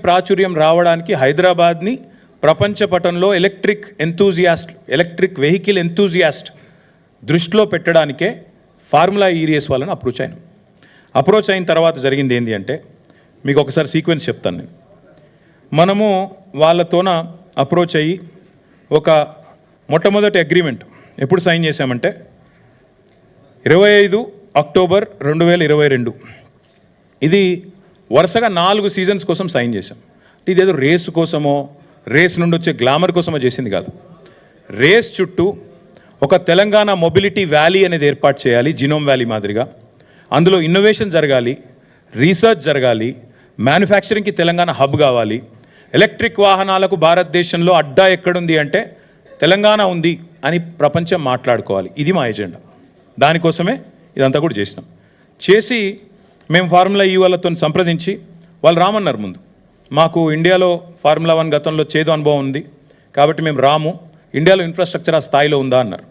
ప్రాచుర్యం రావడానికి హైదరాబాద్ని ప్రపంచ పటంలో ఎలక్ట్రిక్ వెహికల్ ఎంతూజియాస్ట్ దృష్టిలో పెట్టడానికే ఫార్ములా ఈ రేస్ వాళ్ళని అప్రోచ్ అయిన తర్వాత జరిగింది ఏంటి అంటే మీకు ఒకసారి సీక్వెన్స్ చెప్తాను నేను. మనము వాళ్ళతోన అప్రోచ్ అయ్యి ఒక మొట్టమొదటి అగ్రిమెంట్ ఎప్పుడు సైన్ చేశామంటే 25 అక్టోబర్ 2022. ఇది వరుసగా 4 సీజన్స్ కోసం సైన్ చేశాం. ఇదేదో రేసు కోసమో రేస్ నుండి వచ్చే గ్లామర్ కోసమో చేసింది కాదు. రేస్ చుట్టూ ఒక తెలంగాణ మొబిలిటీ వ్యాలీ అనేది ఏర్పాటు చేయాలి, జినోమ్ వ్యాలీ మాదిరిగా. అందులో ఇన్నోవేషన్ జరగాలి, రీసెర్చ్ జరగాలి, మ్యానుఫ్యాక్చరింగ్కి తెలంగాణ హబ్ కావాలి. ఎలక్ట్రిక్ వాహనాలకు భారతదేశంలో అడ్డా ఎక్కడుంది అంటే తెలంగాణ ఉంది అని ప్రపంచం మాట్లాడుకోవాలి. ఇది మా ఎజెండా. దానికోసమే ఇదంతా కూడా చేసి మేము ఫార్ములా ఈ వాళ్ళతో సంప్రదించి వాళ్ళు రామన్నారు. ముందు మాకు ఇండియాలో ఫార్ములా 1 గతంలో చేదు అనుభవం ఉంది కాబట్టి మేము రాము, ఇండియాలో ఇన్ఫ్రాస్ట్రక్చర్ ఆ స్థాయిలో ఉందా అన్నారు.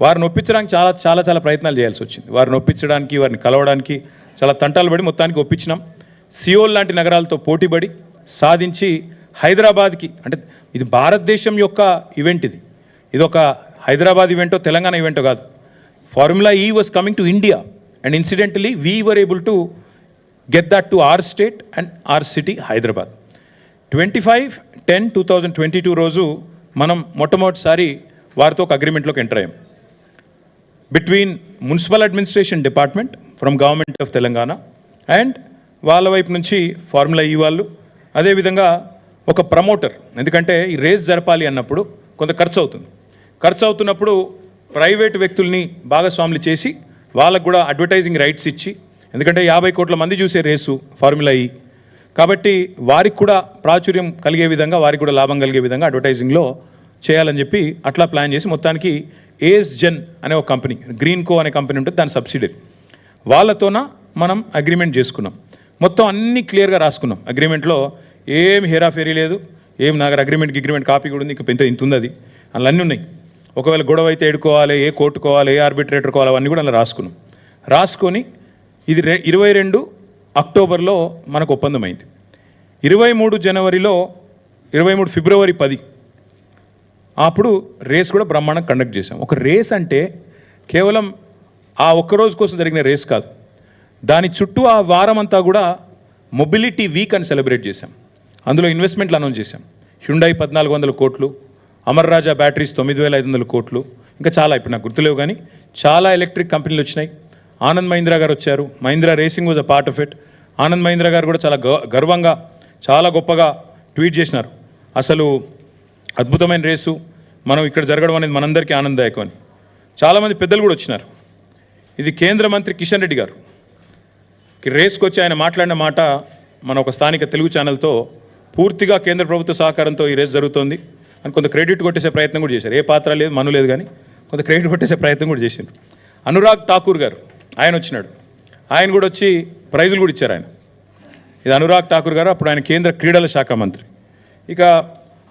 వారిని ఒప్పించడానికి చాలా ప్రయత్నాలు చేయాల్సి వచ్చింది. వారిని ఒప్పించడానికి, వారిని కలవడానికి చాలా తంటాలు పడి మొత్తానికి ఒప్పించినాం. సియోల్ లాంటి నగరాలతో పోటీపడి సాధించి హైదరాబాద్కి, అంటే ఇది భారతదేశం యొక్క ఈవెంట్, ఇది ఒక హైదరాబాద్ ఈవెంటో తెలంగాణ ఈవెంటో కాదు. Formula E was coming to India and incidentally we were able to get that to our state and our city Hyderabad. 25/10/2022 రోజు మనం మొట్టమొదటిసారి వారితో ఒక అగ్రిమెంట్లోకి ఎంటర్ అయ్యాం. Between municipal administration department from government of Telangana and వాళ్ళ వైపు నుంచి ఫార్ములా ఈ వాళ్ళు, అదేవిధంగా ఒక ప్రమోటర్. ఎందుకంటే ఈ రేస్ జరపాలి అన్నప్పుడు కొంత ఖర్చు అవుతున్నప్పుడు ప్రైవేట్ వ్యక్తుల్ని భాగస్వాములు చేసి వాళ్ళకు కూడా అడ్వర్టైజింగ్ రైట్స్ ఇచ్చి, ఎందుకంటే 50 కోట్ల మంది చూసే రేసు ఫార్ములా ఈ కాబట్టి వారికి కూడా ప్రాచుర్యం కలిగే విధంగా, వారికి కూడా లాభం కలిగే విధంగా అడ్వర్టైజింగ్లో చేయాలని చెప్పి అట్లా ప్లాన్ చేసి మొత్తానికి ఏఎస్ జెన్ అనే ఒక కంపెనీ, గ్రీన్ కో అనే కంపెనీ ఉంటుంది, దాని సబ్సిడరీ, వాళ్ళతోన మనం అగ్రిమెంట్ చేసుకున్నాం. మొత్తం అన్నీ క్లియర్గా రాసుకున్నాం. అగ్రిమెంట్లో ఏం హేరాఫేరీ లేదు, ఏం నా దగ్గర అగ్రిమెంట్ కాపీ కూడా ఉంది, ఇంకా ఇంత ఉంది, అది అందులో అన్నీ ఉన్నాయి. ఒకవేళ గొడవ అయితే ఎడుకోవాలి, ఏ కోర్టుకోవాలి, ఏ ఆర్బిట్రేటర్ కోవాలి, అవన్నీ కూడా అలా రాసుకొని ఇది 22 అక్టోబర్లో మనకు ఒప్పందం అయింది. 23 ఫిబ్రవరి 10 అప్పుడు రేస్ కూడా బ్రహ్మాండంగా కండక్ట్ చేశాం. ఒక రేస్ అంటే కేవలం ఆ ఒక్కరోజు కోసం జరిగిన రేస్ కాదు, దాని చుట్టూ ఆ వారం అంతా కూడా మొబిలిటీ వీక్ అని సెలబ్రేట్ చేశాం. అందులో ఇన్వెస్ట్మెంట్లు అనౌన్స్ చేశాం. హ్యుండై 1400 కోట్లు, అమర్ రాజా బ్యాటరీస్ 9500 కోట్లు, ఇంకా చాలా ఇప్పుడు నాకు గుర్తులేవు కానీ చాలా ఎలక్ట్రిక్ కంపెనీలు వచ్చినాయి. ఆనంద్ మహీంద్రా గారు వచ్చారు. Mahindra racing was a part of it. Anand Mahindra గారు కూడా చాలా గర్వంగా, చాలా గొప్పగా ట్వీట్ చేసినారు, అసలు అద్భుతమైన రేసు మనం ఇక్కడ జరగడం అనేది మనందరికీ ఆనందదాయకం అని. చాలామంది పెద్దలు కూడా వచ్చినారు. ఇది కేంద్ర మంత్రి కిషన్ రెడ్డి గారు రేస్కి వచ్చి ఆయన మాట్లాడిన మాట మన ఒక స్థానిక తెలుగు ఛానల్తో పూర్తిగా కేంద్ర ప్రభుత్వ సహకారంతో ఈ రేస్ జరుగుతోంది అని కొంత క్రెడిట్ కొట్టేసే ప్రయత్నం కూడా చేశారు. ఏ పాత్ర లేదు, మను లేదు, కానీ కొంత క్రెడిట్ కొట్టేసే ప్రయత్నం కూడా చేశారు. అనురాగ్ ఠాకూర్ గారు ఆయన వచ్చినాడు. ఆయన కూడా వచ్చి ప్రైజులు కూడా ఇచ్చారు. ఇది అనురాగ్ ఠాకూర్ గారు, అప్పుడు ఆయన కేంద్ర క్రీడల శాఖ మంత్రి. ఇక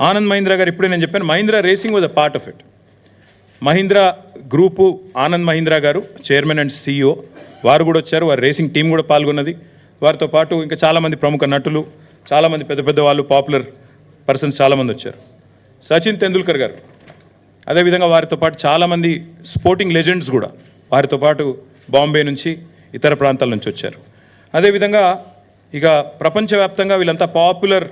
ఆనంద్ మహీంద్రా గారు, ఇప్పుడే నేను చెప్పాను, Mahindra racing was a part of it. Mahindra group Anand Mahindra గారు చైర్మన్ అండ్ CEO, వారు కూడా వచ్చారు. వారి రేసింగ్ టీం కూడా పాల్గొన్నది. వారితో పాటు ఇంకా చాలామంది ప్రముఖ నటులు, చాలామంది పెద్ద వాళ్ళు, పాపులర్ పర్సన్స్ చాలామంది వచ్చారు. సచిన్ తెందుల్కర్ గారు, అదేవిధంగా వారితో పాటు చాలామంది స్పోర్టింగ్ లెజెండ్స్ కూడా వారితో పాటు బాంబే నుంచి, ఇతర ప్రాంతాల నుంచి వచ్చారు. అదేవిధంగా ఇక ప్రపంచవ్యాప్తంగా వీళ్ళంతా పాపులర్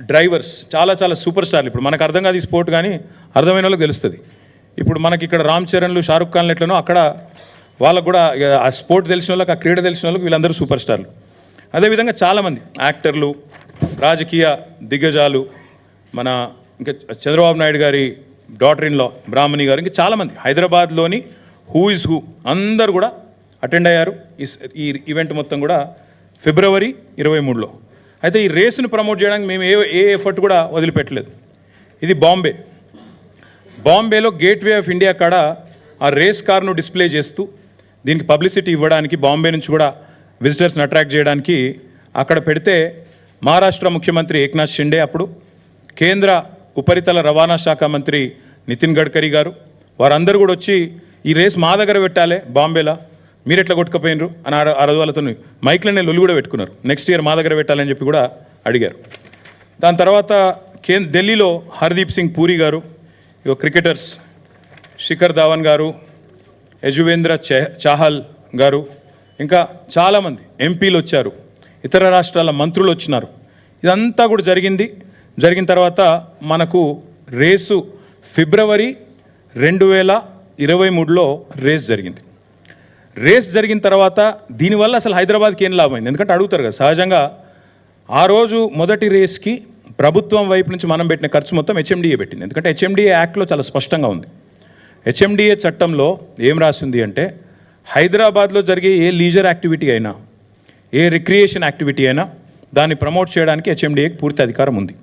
డ్రైవర్స్, చాలా సూపర్ స్టార్లు. ఇప్పుడు మనకు అర్థం కాదు ఈ స్పోర్ట్, కానీ అర్థమైన వాళ్ళకి తెలుస్తుంది. ఇప్పుడు మనకి ఇక్కడ రామ్ చరణ్లు, షారుఖ్ ఖాన్లు ఎట్లనో అక్కడ వాళ్ళకు కూడా ఆ స్పోర్ట్ తెలిసిన వాళ్ళకి, ఆ క్రీడ తెలిసిన వాళ్ళకి వీళ్ళందరూ సూపర్ స్టార్లు. అదేవిధంగా చాలామంది యాక్టర్లు, రాజకీయ దిగ్గజాలు, మన ఇంకా చంద్రబాబు నాయుడు గారి డాటర్ ఇన్ లా బ్రాహ్మణి గారు, ఇంకా చాలామంది హైదరాబాద్లోని హూ ఇస్ హూ అందరూ కూడా అటెండ్ అయ్యారు ఈ ఈవెంట్ మొత్తం కూడా ఫిబ్రవరి 23లో. అయితే ఈ రేసును ప్రమోట్ చేయడానికి మేము ఏ ఎఫర్ట్ కూడా వదిలిపెట్టలేదు. ఇది బాంబేలో గేట్వే ఆఫ్ ఇండియా కాడ ఆ రేస్ కార్ను డిస్ప్లే చేస్తూ దీనికి పబ్లిసిటీ ఇవ్వడానికి, బాంబే నుంచి కూడా విజిటర్స్ని అట్రాక్ట్ చేయడానికి అక్కడ పెడితే మహారాష్ట్ర ముఖ్యమంత్రి ఏక్నాథ్ షిండే, అప్పుడు కేంద్ర ఉపరితల రవాణా శాఖ మంత్రి నితిన్ గడ్కరీ గారు, వారందరూ కూడా వచ్చి ఈ రేస్ మా దగ్గర పెట్టాలి బాంబేలో, మీరు ఎట్లా కొట్టుకపోయినరు అని ఆ రోజు వాళ్ళతో మైక్లనే లొల్లి కూడా పెట్టుకున్నారు. నెక్స్ట్ ఇయర్ మా దగ్గర పెట్టాలని చెప్పి కూడా అడిగారు. దాని తర్వాత ఢిల్లీలో హర్దీప్ సింగ్ పూరి గారు, క్రికెటర్స్ శిఖర్ ధావన్ గారు, యజువేంద్ర చాహల్ గారు, ఇంకా చాలామంది ఎంపీలు వచ్చారు, ఇతర రాష్ట్రాల మంత్రులు వచ్చినారు. ఇదంతా కూడా జరిగిన తర్వాత మనకు రేసు ఫిబ్రవరి 2023లో రేస్ జరిగింది. రేస్ జరిగిన తర్వాత దీనివల్ల అసలు హైదరాబాద్కి ఏం లాభమైంది? ఎందుకంటే అడుగుతారు కదా సహజంగా. ఆ రోజు మొదటి రేస్కి ప్రభుత్వం వైపు నుంచి మనం పెట్టిన ఖర్చు మొత్తం హెచ్ఎండిఏ పెట్టింది. ఎందుకంటే హెచ్ఎండిఏ యాక్ట్లో చాలా స్పష్టంగా ఉంది. హెచ్ఎండిఏ చట్టంలో ఏం రాసింది అంటే హైదరాబాద్లో జరిగే ఏ లీజర్ యాక్టివిటీ అయినా, ఏ రిక్రియేషన్ యాక్టివిటీ అయినా దాన్ని ప్రమోట్ చేయడానికి హెచ్ఎండిఏకి పూర్తి అధికారం ఉంది.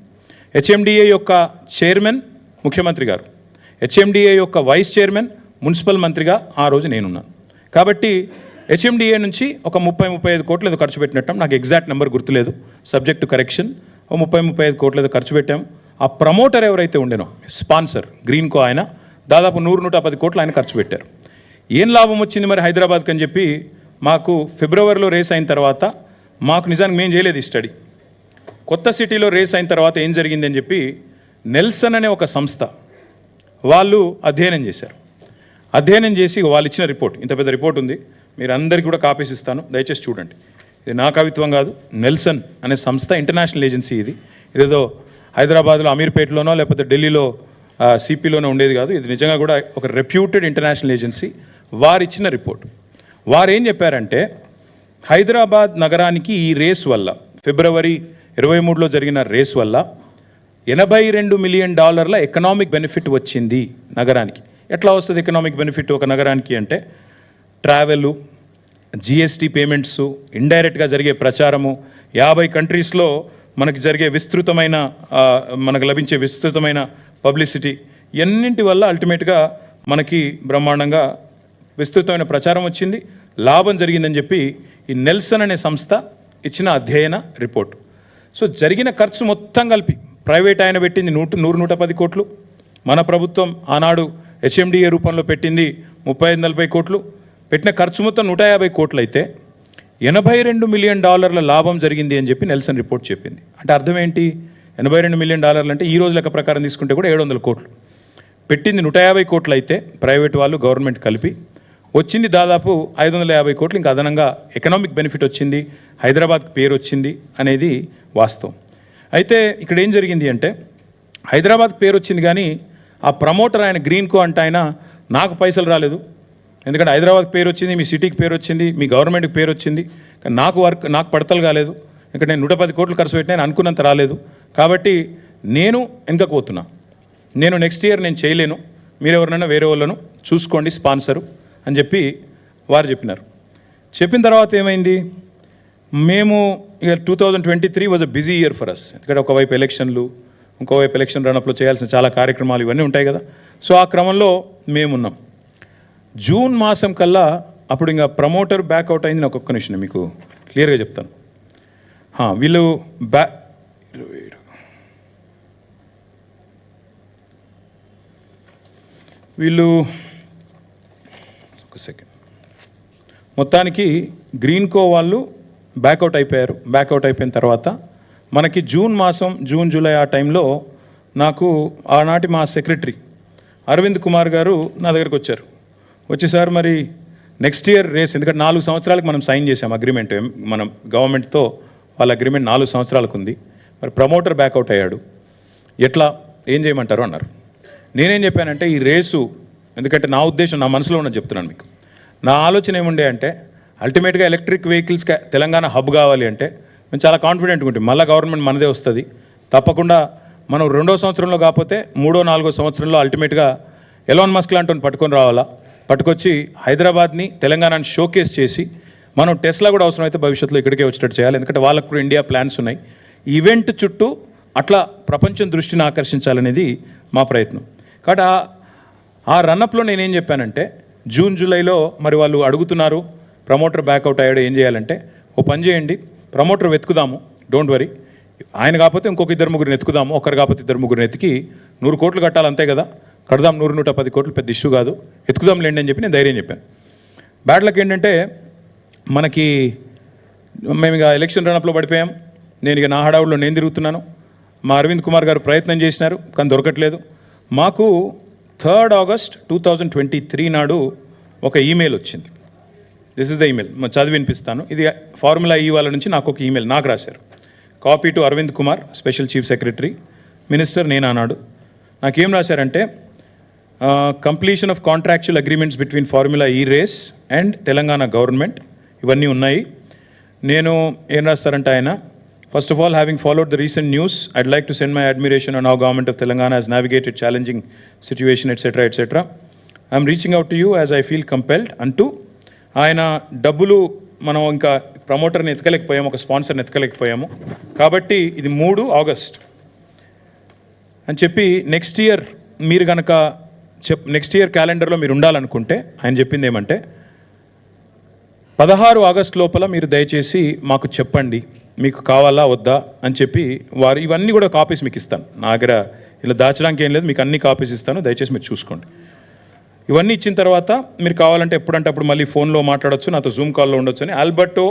హెచ్ఎండిఏ యొక్క చైర్మన్ ముఖ్యమంత్రి గారు, హెచ్ఎండిఏ యొక్క వైస్ చైర్మన్ మున్సిపల్ మంత్రిగా ఆ రోజు నేనున్నాను. కాబట్టి హెచ్ఎండిఏ నుంచి ఒక 30-35 కోట్లు ఏదో ఖర్చు పెట్టినట్టు, నాకు ఎగ్జాక్ట్ నెంబర్ గుర్తులేదు, సబ్జెక్ట్ టు కరెక్షన్. 30-35 కోట్లు ఏదో ఖర్చు పెట్టాం. ఆ ప్రమోటర్ ఎవరైతే ఉండేనో స్పాన్సర్ గ్రీన్కో ఆయన దాదాపు 100-110 కోట్లు ఆయన ఖర్చు పెట్టారు. ఏం లాభం వచ్చింది మరి హైదరాబాద్కి అని చెప్పి మాకు ఫిబ్రవరిలో రేస్ అయిన తర్వాత మాకు నిజానికి మేము చేయలేదు ఈ స్టడీ. కొత్త సిటీలో రేస్ అయిన తర్వాత ఏం జరిగింది అని చెప్పి నెల్సన్ అనే ఒక సంస్థ వాళ్ళు అధ్యయనం చేశారు. అధ్యయనం చేసి వాళ్ళు ఇచ్చిన రిపోర్ట్, ఇంత పెద్ద రిపోర్ట్ ఉంది, మీరు అందరికీ కూడా కాపీస్ ఇస్తాను, దయచేసి చూడండి. ఇది నా కవిత్వం కాదు, నెల్సన్ అనే సంస్థ ఇంటర్నేషనల్ ఏజెన్సీ. ఇదేదో హైదరాబాద్లో అమీర్పేటలోనో లేకపోతే ఢిల్లీలో సిపిలోనో ఉండేది కాదు. ఇది నిజంగా కూడా ఒక రెప్యూటెడ్ ఇంటర్నేషనల్ ఏజెన్సీ. వారు ఇచ్చిన రిపోర్ట్. వారు ఏం చెప్పారంటే హైదరాబాద్ నగరానికి ఈ రేస్ వల్ల, ఫిబ్రవరి 23లో జరిగిన రేస్ వల్ల $82 మిలియన్ ఎకనామిక్ బెనిఫిట్ వచ్చింది నగరానికి. ఎట్లా వస్తుంది ఎకనామిక్ బెనిఫిట్ ఒక నగరానికి అంటే ట్రావెలు, జిఎస్టీ పేమెంట్స్, ఇండైరెక్ట్గా జరిగే ప్రచారము, 50 కంట్రీస్లో మనకు జరిగే మనకు లభించే విస్తృతమైన పబ్లిసిటీ, ఎన్నింటి వల్ల అల్టిమేట్గా మనకి బ్రహ్మాండంగా విస్తృతమైన ప్రచారం వచ్చింది, లాభం జరిగిందని చెప్పి ఈ నెల్సన్ అనే సంస్థ ఇచ్చిన అధ్యయన రిపోర్ట్. సో జరిగిన ఖర్చు మొత్తం కలిపి ప్రైవేట్ ఆయన పెట్టింది 100-110 కోట్లు, మన ప్రభుత్వం ఆనాడు హెచ్ఎండిఏ రూపంలో పెట్టింది 35-40 కోట్లు, పెట్టిన ఖర్చు మొత్తం 150 కోట్లు అయితే $82 మిలియన్ లాభం జరిగింది అని చెప్పి నెల్సన్ రిపోర్ట్ చెప్పింది. అంటే అర్థం ఏంటి? $82 మిలియన్ అంటే ఈ రోజు లెక్క ప్రకారం తీసుకుంటే కూడా 700 కోట్లు. పెట్టింది 150 కోట్లు అయితే ప్రైవేట్ వాళ్ళు గవర్నమెంట్ కలిపి వచ్చింది దాదాపు 550 కోట్లు ఇంకా అదనంగా ఎకనామిక్ బెనిఫిట్ వచ్చింది, హైదరాబాద్కి పేరు వచ్చింది అనేది వాస్తవం. అయితే ఇక్కడ ఏం జరిగింది అంటే హైదరాబాద్కి పేరు వచ్చింది కానీ ఆ ప్రమోటర్ ఆయన గ్రీన్కో అంటే ఆయన నాకు పైసలు రాలేదు, ఎందుకంటే హైదరాబాద్కి పేరు వచ్చింది, మీ సిటీకి పేరు వచ్చింది, మీ గవర్నమెంట్కి పేరు వచ్చింది, కానీ నాకు పడతలు కాలేదు, ఇక్కడ నేను 110 కోట్లు ఖర్చు పెట్టినా అనుకున్నంత రాలేదు, కాబట్టి నేను వెనకకు పోతున్నా, నేను నెక్స్ట్ ఇయర్ నేను చేయలేను, మీరు ఎవరినైనా వేరే వాళ్ళను చూసుకోండి స్పాన్సరు అని చెప్పి వారు చెప్పినారు. చెప్పిన తర్వాత ఏమైంది, మేము ఇక 2023 was a busy year for us. ఎందుకంటే ఒకవైపు ఎలక్షన్లు, ఇంకోవైపు ఎలక్షన్ రన్అప్లో చేయాల్సిన చాలా కార్యక్రమాలు ఇవన్నీ ఉంటాయి కదా. సో ఆ క్రమంలో మేమున్నాం. జూన్ మాసం కల్లా అప్పుడు ఇంకా ప్రమోటర్ బ్యాక్అవుట్ అయింది. నాకు ఒక్క నిమిషం మీకు క్లియర్గా చెప్తాను. వీళ్ళు ఒక సెకండ్, మొత్తానికి గ్రీన్కో వాళ్ళు బ్యాక్అవుట్ అయిపోయారు. బ్యాక్అవుట్ అయిపోయిన తర్వాత మనకి జూన్ జూలై ఆ టైంలో నాకు ఆనాటి మా సెక్రటరీ అరవింద్ కుమార్ గారు నా దగ్గరకు వచ్చారు. వచ్చేసారు మరి నెక్స్ట్ ఇయర్ రేస్, ఎందుకంటే 4 సంవత్సరాలకు మనం సైన్ చేసాం అగ్రిమెంట్, మనం గవర్నమెంట్తో వాళ్ళ అగ్రిమెంట్ 4 సంవత్సరాలకు ఉంది. మరి ప్రమోటర్ బ్యాక్అవుట్ అయ్యాడు, ఎట్లా ఏం చేయమంటారు అన్నారు. నేనేం చెప్పానంటే ఈ రేసు, ఎందుకంటే నా ఉద్దేశం నా మనసులో ఉన్నది చెప్తున్నాను మీకు. నా ఆలోచన ఏముండే అంటే అల్టిమేట్గా ఎలక్ట్రిక్ వెహికల్స్ తెలంగాణ హబ్ కావాలి అంటే మేము చాలా కాన్ఫిడెంట్గా ఉంటాం, మళ్ళీ గవర్నమెంట్ మనదే వస్తుంది తప్పకుండా. మనం 2వ సంవత్సరంలో కాకపోతే 3వ 4వ సంవత్సరంలో అల్టిమేట్గా ఎలాన్ మస్క్ లాంటి పట్టుకొని రావాలా, పట్టుకొచ్చి హైదరాబాద్ని తెలంగాణని షోకేస్ చేసి మనం టెస్లా కూడా అవసరమైతే భవిష్యత్తులో ఇక్కడికే వచ్చేటట్టు చేయాలి, ఎందుకంటే వాళ్ళకు కూడా ఇండియా ప్లాన్స్ ఉన్నాయి. ఈవెంట్ చుట్టూ అట్లా ప్రపంచం దృష్టిని ఆకర్షించాలనేది మా ప్రయత్నం. కాబట్టి ఆ రన్అప్లో నేనేం చెప్పానంటే జూన్ జూలైలో మరి వాళ్ళు అడుగుతున్నారు ప్రమోటర్ బ్యాక్అవుట్ అయ్యాడు ఏం చేయాలంటే, ఓ పని చేయండి, ప్రమోటర్ వెతుకుదాము, డోంట్ వరీ, ఆయన కాకపోతే ఇంకొక 2-3 ఎత్తుకుదాము, ఒకరు కాకపోతే 2-3 ఎత్తికి 100 కోట్లు కట్టాలి అంతే కదా, కడదాం, 100-110 కోట్లు పెద్ద ఇష్యూ కాదు, ఎత్తుకుదాం లేండి అని చెప్పి నేను ధైర్యం చెప్పాను. బ్యాడ్ లక్ ఏంటంటే మనకి మేము ఇక ఎలక్షన్ రన్అప్లో పడిపోయాం. నేను ఇక నా హడావుడిలో నేను తిరుగుతున్నాను. మా అరవింద్ కుమార్ గారు ప్రయత్నం చేసినారు కానీ దొరకట్లేదు. మాకు 3rd August 2023 నాడు ఒక ఈమెయిల్ వచ్చింది. దిస్ ఇస్ ద ఈమెయిల్, చదివి వినిపిస్తాను. ఇది ఫార్ములా ఈ వాళ్ళ నుంచి నాకు ఒక ఈమెయిల్ నాకు రాశారు. Copy to Arvind Kumar, special chief secretary, minister నేను అన్నాడు. నాకేం రాశారంటే completion of contractual agreements between Formula E race and Telangana government, ఇవన్నీ ఉన్నాయి. నేను ఏం రాస్తారంటే ఆయన, first of all, having followed the recent news, I'd like to send my admiration on how government of Telangana has navigated challenging situation, etc. I'm reaching out to you as I feel compelled అంటూ ఆయన డబ్బులు మనం ఇంకా ప్రమోటర్ని ఎతకలేకపోయాము, ఒక స్పాన్సర్ని ఎతకలేకపోయాము, కాబట్టి ఇది 3 August అని చెప్పి నెక్స్ట్ ఇయర్ మీరు కనుక నెక్స్ట్ ఇయర్ క్యాలెండర్లో మీరు ఉండాలనుకుంటే ఆయన చెప్పింది ఏమంటే 16 ఆగస్ట్ లోపల మీరు దయచేసి మాకు చెప్పండి మీకు కావాలా వద్దా అని చెప్పి వారు ఇవన్నీ కూడా కాపీస్ మీకు ఇస్తాను. నా దగ్గర ఇలా దాచడానికి ఏం లేదు, మీకు అన్ని కాపీస్ ఇస్తాను, దయచేసి మీరు చూసుకోండి. ఇవన్నీ ఇచ్చిన తర్వాత మీరు కావాలంటే ఎప్పుడంటే అప్పుడు మళ్ళీ ఫోన్లో మాట్లాడొచ్చు, నాతో జూమ్ కాల్లో ఉండొచ్చు అని ఆల్బర్టో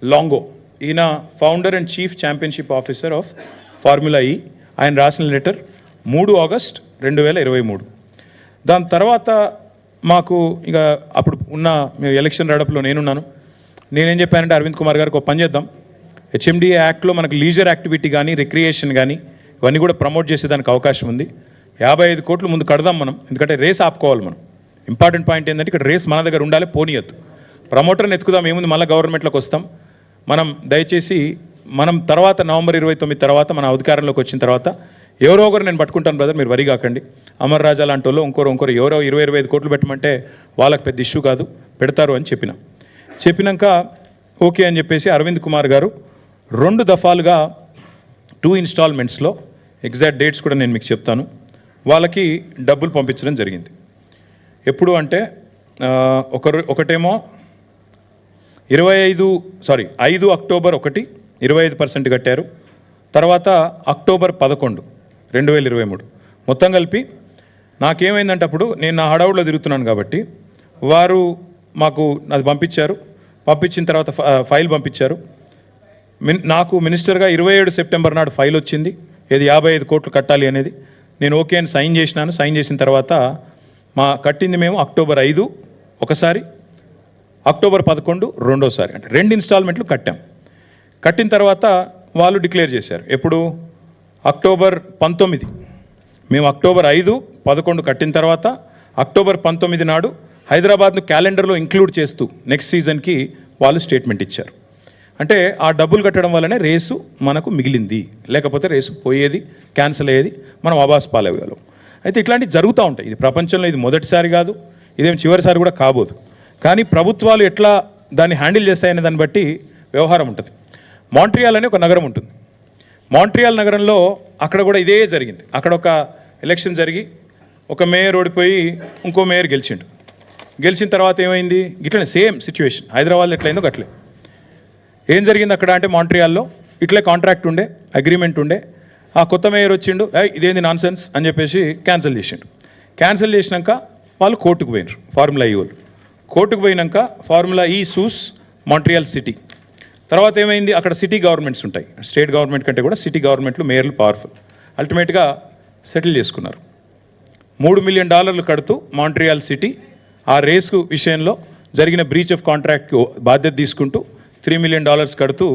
లాంగో, ఈయన founder and chief championship officer of formula ఈ, ఆయన రాసిన లెటర్ 3 ఆగస్ట్ 2023. దాని తర్వాత మాకు ఇక అప్పుడు ఉన్న ఎలక్షన్ రడప్లో నేనున్నాను. నేనేం చెప్పానంటే అరవింద్ కుమార్ గారికి ఒక పని చేద్దాం, హెచ్ఎండిఏ యాక్ట్లో మనకు లీజర్ యాక్టివిటీ కానీ రిక్రియేషన్ కానీ ఇవన్నీ కూడా ప్రమోట్ చేసేదానికి అవకాశం ఉంది. 55 కోట్లు ముందు కడదాం మనం, ఎందుకంటే రేస్ ఆపుకోవాలి మనం. ఇంపార్టెంట్ పాయింట్ ఏంటంటే ఇక్కడ రేస్ మన దగ్గర ఉండాలి, పోనీయద్దు. ప్రమోటర్ని ఎత్తుకుదాం, ఏముంది మళ్ళీ గవర్నమెంట్లోకి వస్తాం మనం. దయచేసి మనం తర్వాత నవంబర్ 29 తర్వాత మన అధికారంలోకి వచ్చిన తర్వాత ఎవరో ఒకరు నేను పట్టుకుంటాను బ్రదర్, మీరు వరి కాకండి. అమర్ రాజా లాంటి వాళ్ళు ఇంకోరు ఎవరో 20-25 కోట్లు పెట్టమంటే వాళ్ళకి పెద్ద ఇష్యూ కాదు, పెడతారు అని చెప్పినాక ఓకే అని చెప్పేసి అరవింద్ కుమార్ గారు 2 దఫాలుగా 2 ఇన్స్టాల్మెంట్స్లో, ఎగ్జాక్ట్ డేట్స్ కూడా నేను మీకు చెప్తాను, వాళ్ళకి డబ్బులు పంపించడం జరిగింది. ఎప్పుడు అంటే ఒకటేమో 5 అక్టోబర్ 1 25% కట్టారు. తర్వాత అక్టోబర్ 11 2023. మొత్తం కలిపి నాకేమైందంటే అప్పుడు నేను నా హడావుడిలో తిరుగుతున్నాను కాబట్టి వారు మాకు అది పంపించిన తర్వాత ఫైల్ పంపించారు. నాకు మినిస్టర్గా 27 సెప్టెంబర్ నాడు ఫైల్ వచ్చింది, ఏది 55 కోట్లు కట్టాలి అనేది. నేను ఓకే అని సైన్ చేసినాను. సైన్ చేసిన తర్వాత కట్టింది మేము అక్టోబర్ 5 ఒకసారి, అక్టోబర్ 11 రెండోసారి, అంటే 2 ఇన్స్టాల్మెంట్లు కట్టాం. కట్టిన తర్వాత వాళ్ళు డిక్లేర్ చేశారు ఎప్పుడు, అక్టోబర్ 19. మేము అక్టోబర్ 5, 11 కట్టిన తర్వాత అక్టోబర్ 19 నాడు హైదరాబాద్ను క్యాలెండర్లో ఇంక్లూడ్ చేస్తూ నెక్స్ట్ సీజన్కి వాళ్ళు స్టేట్మెంట్ ఇచ్చారు. అంటే ఆ డబ్బులు కట్టడం వల్లనే రేసు మనకు మిగిలింది, లేకపోతే రేసు పోయేది, క్యాన్సిల్ అయ్యేది, మనం అబాస్ పాలయ్యేవాళ్ళం. అయితే ఇట్లాంటివి జరుగుతూ ఉంటాయి. ఇది ప్రపంచంలో ఇది మొదటిసారి కాదు, ఇదేం చివరిసారి కూడా కాబోదు. కానీ ప్రభుత్వాలు ఎట్లా దాన్ని హ్యాండిల్ చేస్తాయనే దాన్ని బట్టి వ్యవహారం ఉంటుంది. మాంట్రియాల్ అనే ఒక నగరం ఉంటుంది. మాంట్రియాల్ నగరంలో అక్కడ కూడా ఇదే జరిగింది. అక్కడ ఒక ఎలక్షన్ జరిగి ఒక మేయర్ ఓడిపోయి ఇంకో మేయర్ గెలిచిన తర్వాత ఏమైంది, ఇట్లనే సేమ్ సిచ్యువేషన్ హైదరాబాద్లో ఎట్లయిందో అట్లే. ఏం జరిగింది అక్కడ అంటే మాంట్రియాల్లో ఇట్లే కాంట్రాక్ట్ ఉండే, అగ్రిమెంట్ ఉండే. ఆ కొత్త మేయర్ వచ్చిండు, ఇదేంది నాన్ సెన్స్ అని చెప్పేసి క్యాన్సిల్ చేసినాక వాళ్ళు కోర్టుకు పోయినారు. ఫార్ములా ఈ వాళ్ళు కోర్టుకు పోయినాక ఫార్ములా ఈ సూస్ మాంట్రియాల్ సిటీ. తర్వాత ఏమైంది, అక్కడ సిటీ గవర్నమెంట్స్ ఉంటాయి, స్టేట్ గవర్నమెంట్ కంటే కూడా సిటీ గవర్నమెంట్లు మేయర్లు పవర్ఫుల్. అల్టిమేట్గా సెటిల్ చేసుకున్నారు. $3 మిలియన్ కడుతూ మాంట్రియాల్ సిటీ ఆ రేసు విషయంలో జరిగిన బ్రీచ్ ఆఫ్ కాంట్రాక్ట్కి బాధ్యత తీసుకుంటూ $3 మిలియన్ కడుతూ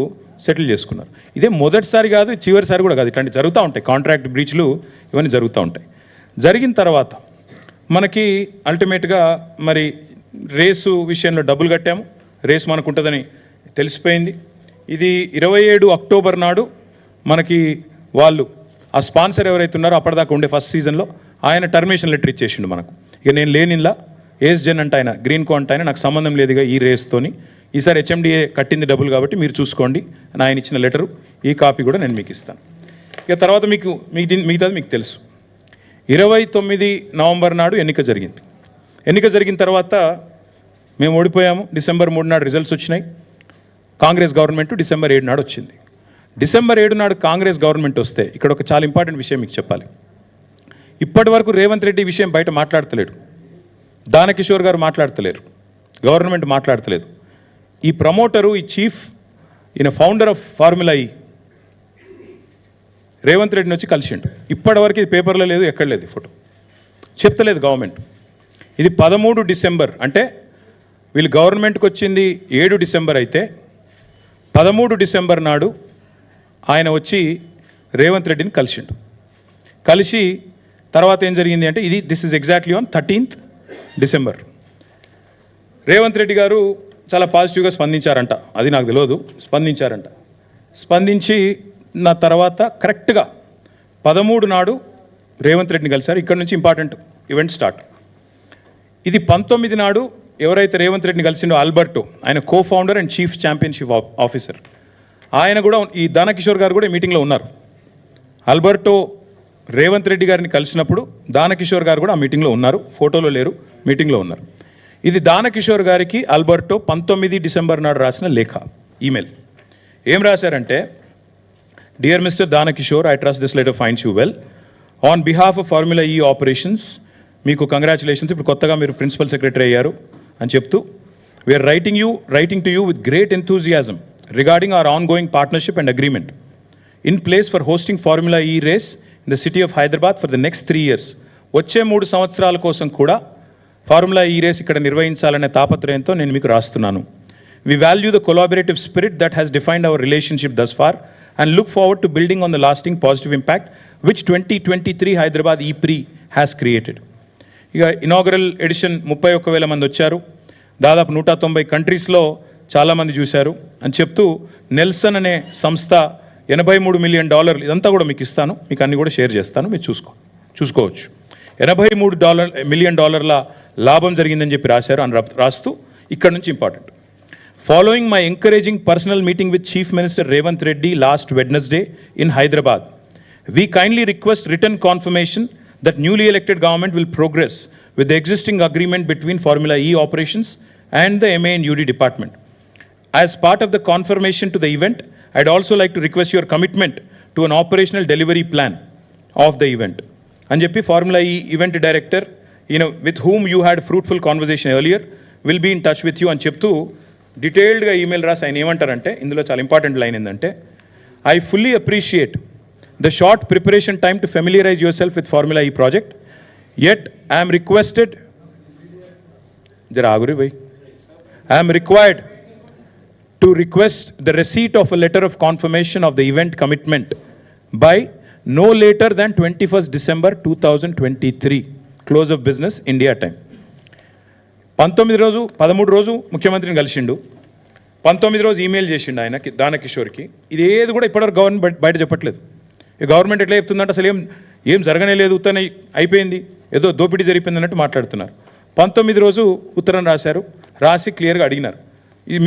సెటిల్ చేసుకున్నారు. ఇదే మొదటిసారి కాదు, చివరిసారి కూడా కాదు, ఇట్లాంటివి జరుగుతూ ఉంటాయి. కాంట్రాక్ట్ బ్రీచ్లు ఇవన్నీ జరుగుతూ ఉంటాయి. జరిగిన తర్వాత మనకి అల్టిమేట్గా మరి రేసు విషయంలో డబ్బులు కట్టాము, రేసు మనకు ఉంటుందని తెలిసిపోయింది. ఇది 27 అక్టోబర్ నాడు మనకి వాళ్ళు ఆ స్పాన్సర్ ఎవరైతే ఉన్నారో అప్పటిదాకా ఉండే ఫస్ట్ సీజన్లో ఆయన టర్మినేషన్ లెటర్ ఇచ్చేసిండు మనకు. ఇక నేను లేనిలా ఏస్జెన్ అంటే ఆయన గ్రీన్ కో అంటే ఆయన నాకు సంబంధం లేదుగా ఈ రేస్తోని, ఈసారి హెచ్ఎండిఏ కట్టింది డబ్బులు కాబట్టి మీరు చూసుకోండి అని ఆయన ఇచ్చిన లెటరు, ఈ కాపీ కూడా నేను మీకు ఇస్తాను. ఇక తర్వాత మిగతాది మీకు తెలుసు. 29 నవంబర్ నాడు ఎన్నిక జరిగిన తర్వాత మేము ఓడిపోయాము. డిసెంబర్ 3 నాడు రిజల్ట్స్ వచ్చినాయి. కాంగ్రెస్ గవర్నమెంట్ డిసెంబర్ 7 నాడు వచ్చింది. డిసెంబర్ 7 నాడు కాంగ్రెస్ గవర్నమెంట్ వస్తే ఇక్కడ ఒక చాలా ఇంపార్టెంట్ విషయం మీకు చెప్పాలి. ఇప్పటి వరకు రేవంత్ రెడ్డి విషయం బయట మాట్లాడతలేడు, దానకిషోర్ గారు మాట్లాడతలేరు, గవర్నమెంట్ మాట్లాడతలేదు. ఈ ప్రమోటరు, ఈ చీఫ్, ఈయన ఫౌండర్ ఆఫ్ ఫార్ములా ఈ రేవంత్ రెడ్డిని వచ్చి కలిసిండు. ఇప్పటివరకు ఇది పేపర్లో లేదు, ఎక్కడ లేదు, ఫోటో చెప్తలేదు గవర్నమెంట్. ఇది 13 డిసెంబర్, అంటే వీళ్ళు గవర్నమెంట్కి వచ్చింది 7 డిసెంబర్ అయితే 13 డిసెంబర్ నాడు ఆయన వచ్చి రేవంత్ రెడ్డిని కలిసిండు. కలిసి తర్వాత ఏం జరిగింది అంటే this is exactly on 13th December. Revanth Reddy గారు చాలా పాజిటివ్గా స్పందించారంట, అది నాకు తెలియదు, స్పందించారంట. స్పందించి నా తర్వాత కరెక్ట్గా 13 నాడు రేవంత్ రెడ్డిని కలిశారు. ఇక్కడ నుంచి ఇంపార్టెంట్ ఈవెంట్ స్టార్ట్. ఇది 19 నాడు ఎవరైతే రేవంత్ రెడ్డిని కలిసిండో ఆల్బర్టో, ఆయన co founder and chief championship officer, ఆయన కూడా ఈ దానకిషోర్ గారు కూడా ఈ మీటింగ్లో ఉన్నారు. ఆల్బర్టో రేవంత్ రెడ్డి గారిని కలిసినప్పుడు దానకిషోర్ గారు కూడా ఆ మీటింగ్లో ఉన్నారు, ఫోటోలో లేరు, మీటింగ్లో ఉన్నారు. ఇది దానకిషోర్ గారికి ఆల్బర్టో 19 డిసెంబర్ నాడు రాసిన లేఖ, ఈమెయిల్. ఏం రాశారంటే, dear mister Danakishore, I trust this letter finds you well. On behalf of formula E operations మీకు కంగ్రాచులేషన్స్, ఇప్పుడు కొత్తగా మీరు ప్రిన్సిపల్ సెక్రటరీ అయ్యారు అని చెప్తూ, we're writing to you with great enthusiasm regarding our ongoing partnership and agreement in place for hosting formula E race in the city of Hyderabad for the next 3 years. వచ్చే 3 సంవత్సరాల కోసం కూడా formula E race ఇక్కడ నిర్వహించాలనే తాపత్రయంతో నేను మీకు రాస్తున్నాను. We value the collaborative spirit that has defined our relationship thus far and look forward to building on the lasting positive impact which 2023 Hyderabad E Prix has created. ఇక inaugural edition 31,000 మంది వచ్చారు, దాదాపు 190 కంట్రీస్లో చాలామంది చూశారు అని చెప్తూ, నెల్సన్ అనే సంస్థ $83 million, ఇదంతా కూడా మీకు ఇస్తాను, మీకు అన్ని కూడా షేర్ చేస్తాను, మీరు చూసుకోవచ్చు. $83 million లాభం జరిగిందని చెప్పి రాశారు అని రాస్తూ, ఇక్కడ నుంచి important. Following my encouraging personal meeting with chief minister Revanth Reddy last Wednesday in Hyderabad, we kindly request return confirmation that newly elected government will progress with the existing agreement between Formula E operations and the MA and UD department. As part of the confirmation to the event, I'd also like to request your commitment to an operational delivery plan of the event. And JP Formula E event director, with whom you had fruitful conversation earlier, will be in touch with you. And cheptu detailed ga email ras ayina emantarante, indulo chaala important line endante, I fully appreciate the short preparation time to familiarize yourself with Formula E project, yet I am required to request the receipt of a letter of confirmation of the event commitment by no later than 21st December 2023, close of business India time. 13 రోజు ముఖ్యమంత్రిని కలిసిండు, 19 రోజు email చేసిండు ఆయనకి, దానకిషోర్కి. ఇదేది కూడా ఇప్పటివరకు government బయట చెప్పట్లేదు. ఈ గవర్నమెంట్ ఎట్లా చెప్తుందంటే అసలు ఏం జరగనే లేదు, ఉత్తనే అయిపోయింది, ఏదో దోపిడీ జరిపింది అన్నట్టు మాట్లాడుతున్నారు. 19 రోజు ఉత్తరం రాశారు, రాసి క్లియర్గా అడిగినారు, ఇది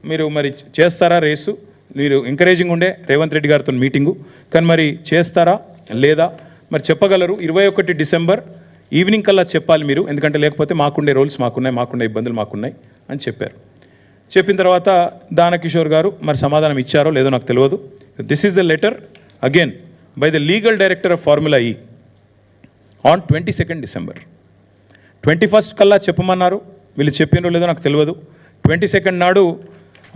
మీరు మరి చేస్తారా రేసు, మీరు ఎంకరేజింగ్ ఉండే రేవంత్ రెడ్డి గారితో మీటింగు, కానీ మరి చేస్తారా లేదా మరి చెప్పగలరు, 21 డిసెంబర్ ఈవినింగ్ కల్లా చెప్పాలి మీరు, ఎందుకంటే లేకపోతే మాకుండే రూల్స్ మాకుండే ఇబ్బందులు మాకున్నాయి అని చెప్పారు. చెప్పిన తర్వాత దానకిషోర్ గారు మరి సమాధానం ఇచ్చారో లేదో నాకు తెలియదు. This is the letter again by the legal director of Formula E on 22nd December. 21st కల్లా చెప్పమన్నారు, వీళ్ళు చెప్పినో లేదో నాకు తెలియదు. 22nd నాడు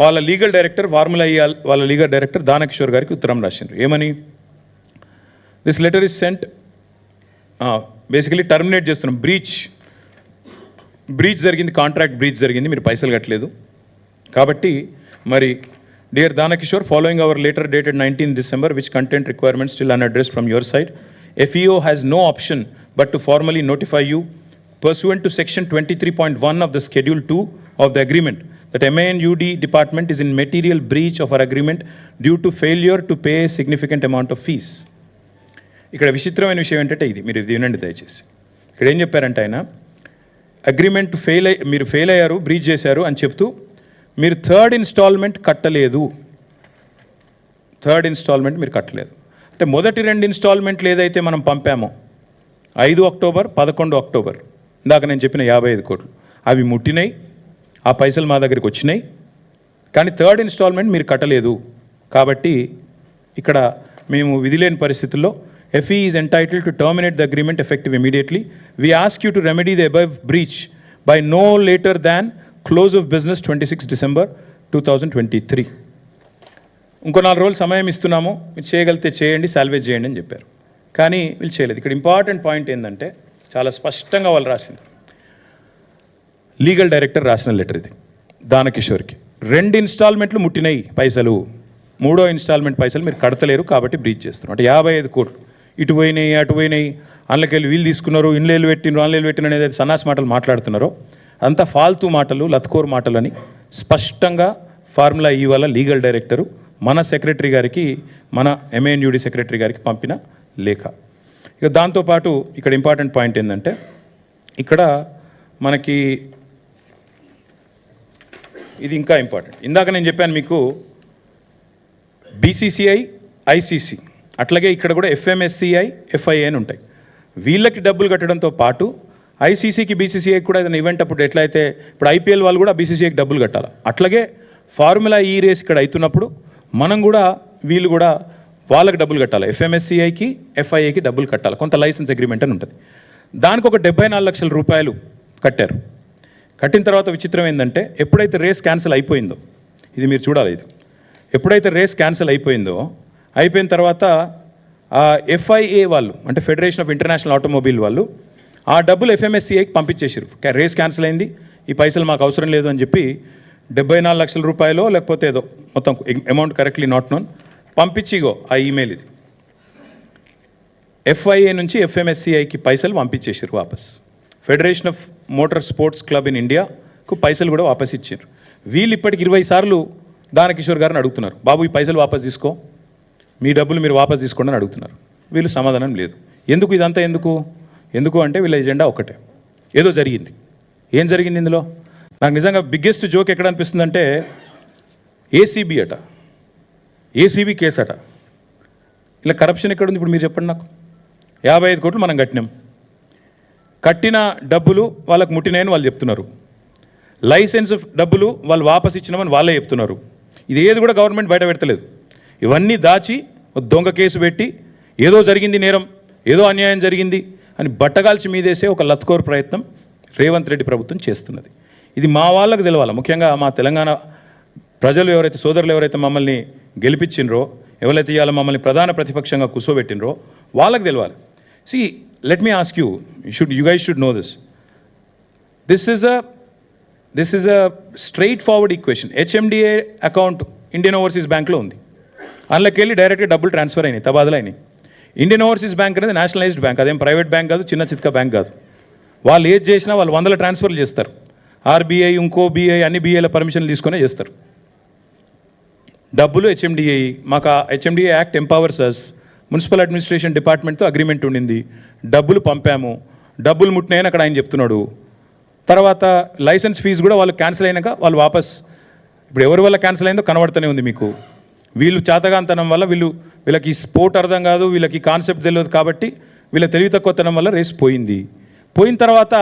వాళ్ళ లీగల్ డైరెక్టర్, ఫార్ములా ఈ వాళ్ళ లీగల్ డైరెక్టర్ దానకిషోర్ గారికి ఉత్తరం రాసిండ్రు. ఏమని, this letter is sent, basically terminate చేస్తున్నాం, బ్రీచ్ జరిగింది, కాంట్రాక్ట్ బ్రీచ్ జరిగింది, మీరు పైసలు కట్టలేదు కాబట్టి మరి Dear Danakishore, following our letter dated 19th December, which contained requirements still unaddressed from your side, FEO has no option but to formally notify you, pursuant to section 23.1 of the schedule 2 of the agreement, that MA and UD department is in material breach of our agreement due to failure to pay a significant amount of fees. ఇక్కడ విచిత్రమైన విషయం ఏంటంటే ఇది, మీరు ఇది వినండి దయచేసి. ఇక్కడ ఏం చెప్పారంటే ఆయన, అగ్రిమెంట్ మీరు ఫెయిల్ అయ్యారు, బ్రీచ్ చేశారు అని చెప్తూ, మీరు థర్డ్ ఇన్స్టాల్మెంట్ మీరు కట్టలేదు. అంటే మొదటి 2 ఇన్స్టాల్మెంట్లు ఏదైతే మనం పంపామో 5 అక్టోబర్ 11 అక్టోబర్, ఇందాక నేను చెప్పిన 55 కోట్లు అవి ముట్టినాయి, ఆ పైసలు మా దగ్గరికి వచ్చినాయి, కానీ థర్డ్ ఇన్స్టాల్మెంట్ మీరు కట్టలేదు. కాబట్టి ఇక్కడ మేము విధిలేని పరిస్థితుల్లో FE is entitled to terminate the agreement effective immediately. We ask you to remedy the above breach by no later than close of business 26 December 2023. ఇంకో 4 రోజులు సమయం ఇస్తున్నాము, మీరు చేయగలిగితే చేయండి, సాల్వేజ్ చేయండి అని చెప్పారు. కానీ వీళ్ళు చేయలేదు. ఇక్కడ ఇంపార్టెంట్ పాయింట్ ఏంటంటే చాలా స్పష్టంగా వాళ్ళు రాసింది, లీగల్ డైరెక్టర్ రాసిన లెటర్ ఇది దానకిషోర్కి. 2 ఇన్స్టాల్మెంట్లు ముట్టినాయి పైసలు, 3వ ఇన్స్టాల్మెంట్ పైసలు మీరు కడతలేరు కాబట్టి బ్రీచ్ చేస్తున్నారు. అంటే 55 కోట్లు ఇటు పోయినాయి అటు పోయినాయి, అందులోకెళ్ళి వీళ్ళు తీసుకున్నారు, ఇన్లేలు పెట్టినారు ఆన్లైన్లు పెట్టిన అనేది సన్నాస్ మాటలు మాట్లాడుతున్నారో అంతా ఫాల్తూ మాటలు, లత్కోర్ మాటలు అని స్పష్టంగా ఫార్ములా ఈ వల్ల లీగల్ డైరెక్టరు మన సెక్రటరీ గారికి, మన MANUD సెక్రటరీ గారికి పంపిన లేఖ. ఇక దాంతోపాటు ఇక్కడ ఇంపార్టెంట్ పాయింట్ ఏంటంటే ఇక్కడ మనకి ఇది ఇంకా ఇంపార్టెంట్. ఇందాక నేను చెప్పాను మీకు BCCI, ICC, అట్లాగే ఇక్కడ కూడా FMSCI, FIA అని ఉంటాయి. వీళ్ళకి డబ్బులు కట్టడంతో పాటు ICCకి BCCIకి కూడా ఏదైనా ఈవెంట్ అప్పుడు ఎట్లయితే ఇప్పుడు IPL వాళ్ళు కూడా BCCIకి డబ్బులు కట్టాలి, అట్లాగే ఫార్ములా ఈ రేస్ ఇక్కడ అవుతున్నప్పుడు మనం కూడా వీళ్ళు కూడా వాళ్ళకి డబ్బులు కట్టాలి, FMSCIకి FIAకి డబ్బులు కట్టాలి, కొంత లైసెన్స్ అగ్రిమెంట్ అని ఉంటుంది. దానికి ఒక 74 లక్షల రూపాయలు కట్టారు. కట్టిన తర్వాత విచిత్రం ఏంటంటే ఎప్పుడైతే రేస్ క్యాన్సిల్ అయిపోయిందో, ఇది మీరు చూడాలి, ఇది ఎప్పుడైతే రేస్ క్యాన్సిల్ అయిపోయిందో, అయిపోయిన తర్వాత FIA వాళ్ళు అంటే ఫెడరేషన్ ఆఫ్ ఇంటర్నేషనల్ ఆటోమొబైల్ వాళ్ళు ఆ డబ్బులు FMSCIకి పంపించేసారు. రేస్ క్యాన్సిల్ అయింది, ఈ పైసలు మాకు అవసరం లేదు అని చెప్పి 74 లక్షల రూపాయలు లేకపోతే ఏదో మొత్తం అమౌంట్ కరెక్ట్లీ నాట్ నోన్ పంపించిగో ఆ ఈమెయిల్ ఇది FIA నుంచి FMSCIకి పైసలు పంపించేసారు వాపస్. Federation of motor sports club in ఇండియాకు పైసలు కూడా వాపస్ ఇచ్చారు. వీళ్ళు ఇప్పటికి 20 సార్లు దానకిషోర్ గారిని అడుగుతున్నారు, బాబు ఈ పైసలు వాపస్ తీసుకో, మీ డబ్బులు మీరు వాపస్ తీసుకోండి అని అడుగుతున్నారు. వీళ్ళు సమాధానం లేదు. ఎందుకు ఇదంతా ఎందుకు అంటే వీళ్ళ ఎజెండా ఒకటే, ఏదో జరిగింది. ఏం జరిగింది ఇందులో? నాకు నిజంగా బిగ్గెస్ట్ జోక్ ఎక్కడ అనిపిస్తుందంటే ACB అట, ACB కేసు అట. ఇలా కరప్షన్ ఎక్కడుంది ఇప్పుడు మీరు చెప్పండి నాకు. 55 కోట్లు మనం కట్టినాం, కట్టిన డబ్బులు వాళ్ళకు ముట్టినాయని వాళ్ళు చెప్తున్నారు, లైసెన్స్ డబ్బులు వాళ్ళు వాపస్ ఇచ్చినామని వాళ్ళే చెప్తున్నారు. ఇది ఏది కూడా గవర్నమెంట్ బయట పెడతలేదు. ఇవన్నీ దాచి దొంగ కేసు పెట్టి ఏదో జరిగింది నేరం, ఏదో అన్యాయం జరిగింది అని బట్టగాల్చి మీదేసే ఒక లత్కోర్ ప్రయత్నం రేవంత్ రెడ్డి ప్రభుత్వం చేస్తున్నది. ఇది మా వాళ్ళకు తెలవాలి, ముఖ్యంగా మా తెలంగాణ ప్రజలు ఎవరైతే సోదరులు ఎవరైతే మమ్మల్ని గెలిపించినరో, ఎవరైతే ఇవాళ మమ్మల్ని ప్రధాన ప్రతిపక్షంగా కూర్చోబెట్టినరో వాళ్ళకి తెలవాలి. See, let me ask you, you guys should know this. This is a straightforward equation. HMDA account Indian overseas బ్యాంక్లో ఉంది, అందులోకి వెళ్ళి డైరెక్ట్గా డబ్బులు ట్రాన్స్ఫర్ అయినాయి, తబాదలు అయినాయి. ఇండియన్ ఓవర్సీస్ బ్యాంక్ అనేది నేషనలైజ్డ్ బ్యాంక్, అదేం ప్రైవేట్ బ్యాంక్ కాదు, చిన్న చిత్క బ్యాంక్ కాదు. వాళ్ళు ఏది చేసినా వాళ్ళు 100 ట్రాన్స్ఫర్లు చేస్తారు. RBI ఇంకో BI అన్ని BIల పర్మిషన్లు తీసుకునే చేస్తారు. డబ్బులు HMDA, మాకు HMDA యాక్ట్ ఎంపవర్స్ అస్. మున్సిపల్ అడ్మినిస్ట్రేషన్ డిపార్ట్మెంట్తో అగ్రిమెంట్ ఉండింది, డబ్బులు పంపాము, డబ్బులు ముట్టినాయని అక్కడ ఆయన చెప్తున్నాడు. తర్వాత లైసెన్స్ ఫీజు కూడా వాళ్ళు క్యాన్సిల్ అయినాక వాళ్ళు వాపస్, ఇప్పుడు ఎవరి వల్ల క్యాన్సిల్ అయిందో కనబడుతూనే ఉంది మీకు. వీళ్ళు చేతగాంతనం వల్ల వీళ్ళకి స్పోర్ట్ అర్థం కాదు, వీళ్ళకి కాన్సెప్ట్ తెలియదు కాబట్టి వీళ్ళ తెలివి తక్కువతనం వల్ల రేస్ పోయింది. పోయిన తర్వాత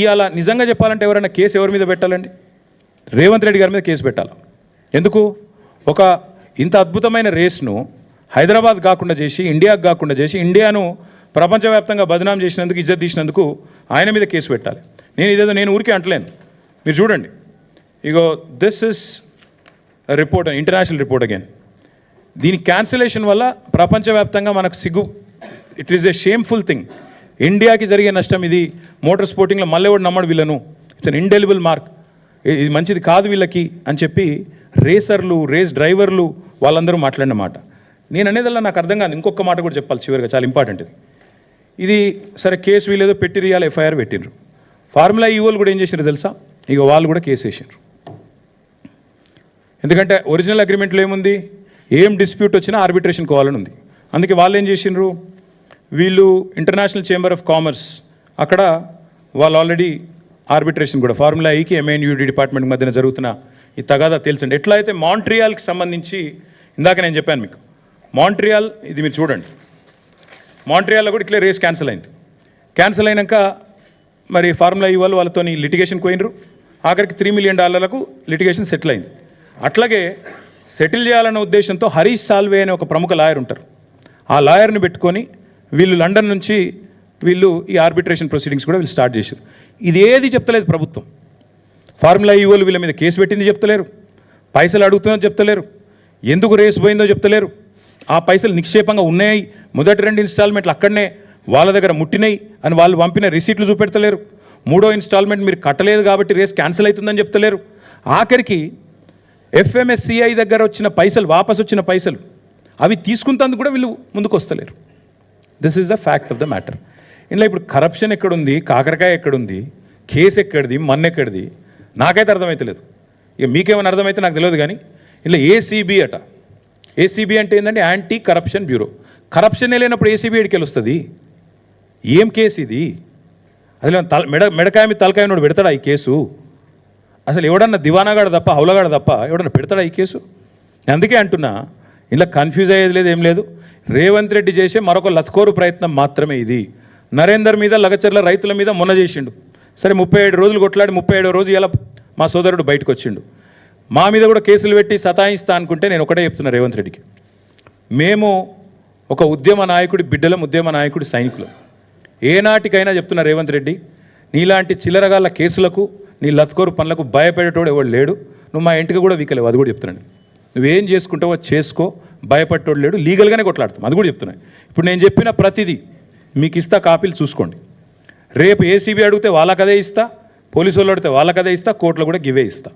ఇవాళ నిజంగా చెప్పాలంటే ఎవరైనా కేసు ఎవరి మీద పెట్టాలండి? రేవంత్ రెడ్డి గారి మీద కేసు పెట్టాలి. ఎందుకు? ఒక ఇంత అద్భుతమైన రేస్ను హైదరాబాద్ కాకుండా చేసి, ఇండియాకు కాకుండా చేసి, ఇండియాను ప్రపంచవ్యాప్తంగా బదనాం చేసినందుకు, ఇజ్జత్ తీసినందుకు ఆయన మీద కేసు పెట్టాలి. నేను ఊరికే అంటలేను, మీరు చూడండి. ఇగో this is report, international report again. దీని క్యాన్సిలేషన్ వల్ల ప్రపంచవ్యాప్తంగా మనకు సిగ్గు, it is a shameful thing. ఇండియాకి జరిగే నష్టం ఇది. మోటార్ స్పోర్టింగ్లో మళ్ళీ ఎవడు నమ్మడు వీళ్ళను, ఇట్స్ అన్ ఇండెలిబుల్ మార్క్, ఇది మంచిది కాదు వీళ్ళకి అని చెప్పి రేసర్లు, రేస్ డ్రైవర్లు వాళ్ళందరూ మాట్లాడిన మాట. నేను అనేదల్లా నాకు అర్థం కాదు. ఇంకొక మాట కూడా చెప్పాలి చివరిగా, చాలా ఇంపార్టెంట్ ఇది. సరే కేసు వీళ్ళేదో పెట్టిరియాలి, FIR పెట్టినరు. ఫార్ములా ఈ వాళ్ళు కూడా ఏం చేసినారు తెలుసా? ఇక వాళ్ళు కూడా కేసు వేసినారు. ఎందుకంటే ఒరిజినల్ అగ్రిమెంట్లో ఏముంది, ఏం డిస్ప్యూట్ వచ్చినా ఆర్బిట్రేషన్ కోవాలని ఉంది. అందుకే వాళ్ళు ఏం చేసినారు, వీళ్ళు ఇంటర్నేషనల్ చేంబర్ ఆఫ్ కామర్స్ అక్కడ వాళ్ళు ఆల్రెడీ ఆర్బిట్రేషన్ కూడా ఫార్ములా ఈకి MANUD డిపార్ట్మెంట్ మధ్యన జరుగుతున్న ఈ తగాదా తెలుసండి. ఎట్లా అయితే మాంట్రియాల్కి సంబంధించి ఇందాక నేను చెప్పాను మీకు, మాంట్రియాల్ ఇది మీరు చూడండి, మాంట్రియాల్లో కూడా ఇట్లే రేస్ క్యాన్సిల్ అయింది. క్యాన్సిల్ అయినాక మరి ఫార్ములా ఈ వాళ్ళు వాళ్ళతో లిటిగేషన్కి పోయినరు. ఆఖరికి $3 million లిటిగేషన్ సెటిల్ అయింది. అట్లాగే సెటిల్ చేయాలన్న ఉద్దేశంతో హరీష్ సాల్వే అనే ఒక ప్రముఖ లాయర్ ఉంటారు, ఆ లాయర్ని పెట్టుకొని వీళ్ళు లండన్ నుంచి వీళ్ళు ఈ ఆర్బిట్రేషన్ ప్రొసీడింగ్స్ కూడా వీళ్ళు స్టార్ట్ చేశారు. ఇది ఏది చెప్తలేదు ప్రభుత్వం. ఫార్ములా ఈవోలు వీళ్ళ మీద కేసు పెట్టింది చెప్తలేరు, పైసలు అడుగుతుందని చెప్తలేరు, ఎందుకు రేసు పోయిందో చెప్తలేరు, ఆ పైసలు నిక్షేపంగా ఉన్నాయి, మొదటి 2 ఇన్స్టాల్మెంట్లు అక్కడనే వాళ్ళ దగ్గర ముట్టినాయి అని వాళ్ళు పంపిన రిసీట్లు చూపెడతలేరు, 3వ ఇన్స్టాల్మెంట్ మీరు కట్టలేదు కాబట్టి రేస్ క్యాన్సిల్ అవుతుందని చెప్తలేరు, ఆఖరికి FMSCI దగ్గర వచ్చిన పైసలు వాపసు వచ్చిన పైసలు అవి తీసుకుంటందుకు కూడా వీళ్ళు ముందుకు వస్తలేరు. This is the fact of the matter. ఇందులో ఇప్పుడు కరప్షన్ ఎక్కడుంది, కాకరకాయ ఎక్కడుంది, కేసు ఎక్కడిది, మన్ ఎక్కడిది నాకైతే అర్థమవుతలేదు. ఇక మీకేమైనా అర్థమైతే నాకు తెలియదు. కానీ ఇలా ACB అట, ACB అంటే ఏంటంటే యాంటీ కరప్షన్ బ్యూరో. కరప్షనే లేనప్పుడు ACB ఎడికి వస్తుంది? ఏం కేసు ఇది? అసలు మెడకాయ మీద తలకాయ నోడు పెడతాడా ఈ కేసు? అసలు ఎవడన్నా దివానాగాడు తప్ప, హౌలగాడు తప్ప ఎవడన్నా పెడతాడా ఈ కేసు? అందుకే అంటున్నా, ఇలా కన్ఫ్యూజ్ అయ్యేది లేదు, ఏం లేదు. రేవంత్ రెడ్డి చేసే మరొక లస్కోరు ప్రయత్నం మాత్రమే ఇది. నరేందర్ మీద, లగచర్ల రైతుల మీద మొన్న చేసిండు. సరే 37 రోజులు కొట్లాడి 37వ రోజు ఇలా మా సోదరుడు బయటకు వచ్చిండు. మా మీద కూడా కేసులు పెట్టి సతాయిస్తా అనుకుంటే నేను ఒకటే చెప్తున్నా రేవంత్ రెడ్డికి, మేము ఒక ఉద్యమ నాయకుడి బిడ్డలం, ఉద్యమ నాయకుడి సైనికులం. ఏనాటికైనా చెప్తున్నా రేవంత్ రెడ్డి, నీలాంటి చిల్లరగాళ్ళ కేసులకు, నీ లత్కోరు పనులకు భయపడేటోడు ఎవడు లేడు. నువ్వు మా ఇంటికి కూడా వీకలేవు, అది కూడా చెప్తున్నాను. నువ్వేం చేసుకుంటావో చేసుకో, భయపడేటోడు లేడు, లీగల్గానే కొట్లాడతాం, అది కూడా చెప్తున్నాను. ఇప్పుడు నేను చెప్పిన ప్రతిదీ మీకు ఇస్తా, కాపీలు చూసుకోండి. రేపు ACB అడిగితే వాళ్ళకదే ఇస్తా, పోలీసు వాళ్ళు అడిగితే వాళ్ళకదే ఇస్తా, కోర్టులో కూడా గివే ఇస్తా.